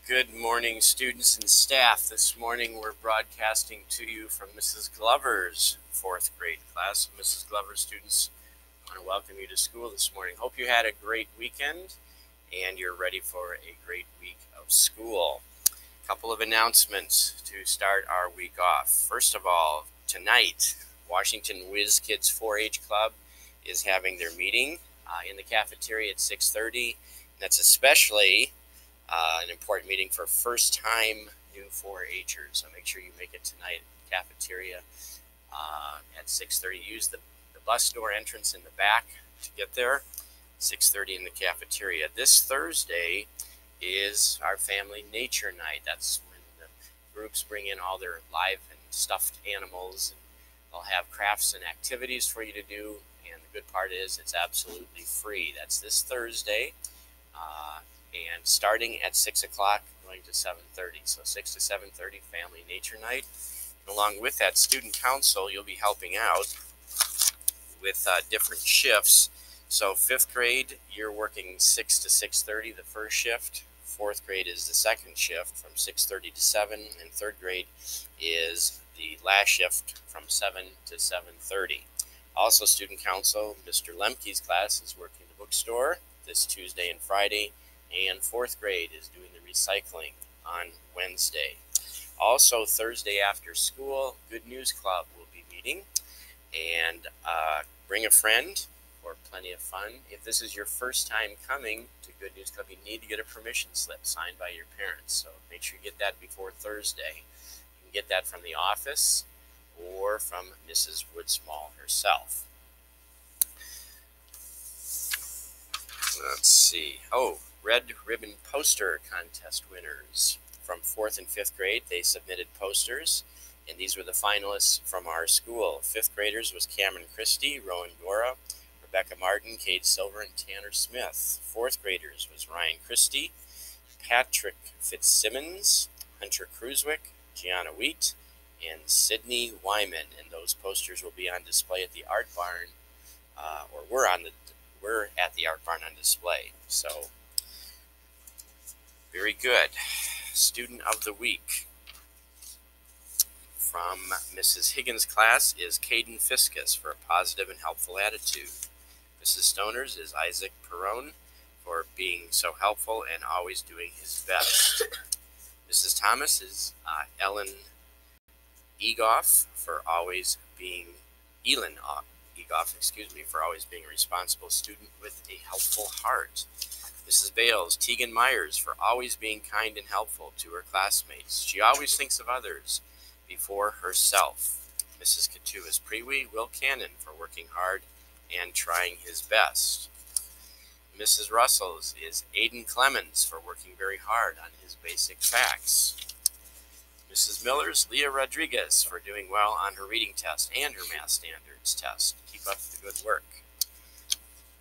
Good morning, students and staff. This morning we're broadcasting to you from Mrs. Glover's 4th grade class. Mrs. Glover's students, I want to welcome you to school this morning. Hope you had a great weekend and you're ready for a great week of school. A couple of announcements to start our week off. First of all, tonight, Washington Whiz Kids 4-H Club is having their meeting in the cafeteria at 6:30. That's especially an important meeting for first-time new 4-Hers. So make sure you make it tonight at the cafeteria at 6:30. Use the bus door entrance in the back to get there. 6:30 in the cafeteria. This Thursday is our family nature night. That's when the groups bring in all their live and stuffed animals, and they'll have crafts and activities for you to do. And the good part is it's absolutely free. That's this Thursday. And starting at 6 o'clock, going to 7:30. So 6 to 7:30, Family Nature Night. And along with that, Student Council, you'll be helping out with different shifts. So 5th grade, you're working 6 to 6:30, the first shift. 4th grade is the second shift from 6:30 to 7. And 3rd grade is the last shift from 7 to 7:30. Also, Student Council, Mr. Lemke's class is working the bookstore this Tuesday and Friday. And 4th grade is doing the recycling on Wednesday. Also, Thursday after school, Good News Club will be meeting. And bring a friend for plenty of fun. If this is your first time coming to Good News Club, you need to get a permission slip signed by your parents. So make sure you get that before Thursday. You can get that from the office or from Mrs. Woodsmall herself. Let's see. Oh, Red Ribbon Poster Contest winners from 4th and 5th grade. They submitted posters, and these were the finalists from our school. 5th graders was Cameron Christie, Rowan Dora, Rebecca Martin, Cade Silver, and Tanner Smith. 4th graders was Ryan Christie, Patrick Fitzsimmons, Hunter Cruzwick, Gianna Wheat, and Sydney Wyman. And those posters will be on display at the Art Barn, or we're at the Art Barn on display. So, very good. Student of the Week from Mrs. Higgins' class is Caden Fiskus for a positive and helpful attitude. Mrs. Stoner's is Isaac Perrone for being so helpful and always doing his best. Mrs. Thomas is Ellen Egoff for always being for always being a responsible student with a helpful heart. Mrs. Bales, Tegan Myers for always being kind and helpful to her classmates. She always thinks of others before herself. Mrs. Katua's Preewee, Will Cannon for working hard and trying his best. Mrs. Russell's is Aiden Clemens for working very hard on his basic facts. Mrs. Miller's Leah Rodriguez for doing well on her reading test and her math standards test. Keep up the good work.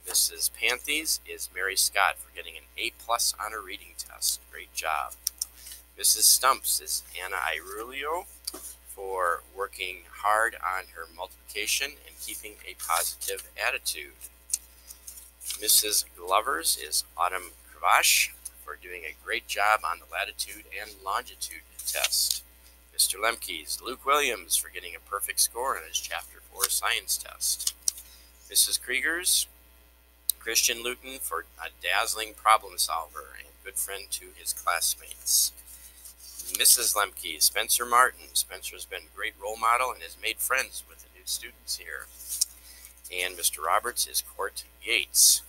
Mrs. Panthes is Mary Scott for getting an A+ on her reading test. Great job. Mrs. Stumps is Anna Irulio for working hard on her multiplication and keeping a positive attitude. Mrs. Glover's is Autumn Kravash for doing a great job on the latitude and longitude test. Mr. Lemke's Luke Williams for getting a perfect score on his Chapter 4 science test. Mrs. Krieger's Christian Luton for a dazzling problem solver and good friend to his classmates. Mrs. Lemke, Spencer Martin. Spencer's been a great role model and has made friends with the new students here. And Mr. Roberts is Court Gates.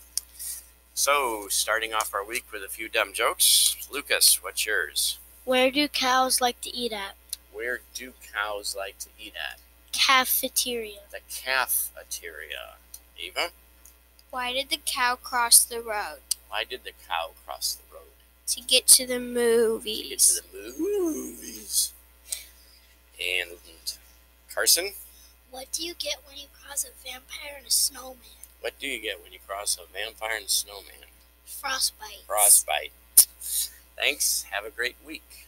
So, starting off our week with a few dumb jokes. Lucas, what's yours? Where do cows like to eat at? Where do cows like to eat at? Cafeteria. The cafeteria. Eva? Why did the cow cross the road? Why did the cow cross the road? To get to the movies. To get to the movies. And Carson? What do you get when you cross a vampire and a snowman? What do you get when you cross a vampire and a snowman? Frostbite. Frostbite. Thanks. Have a great week.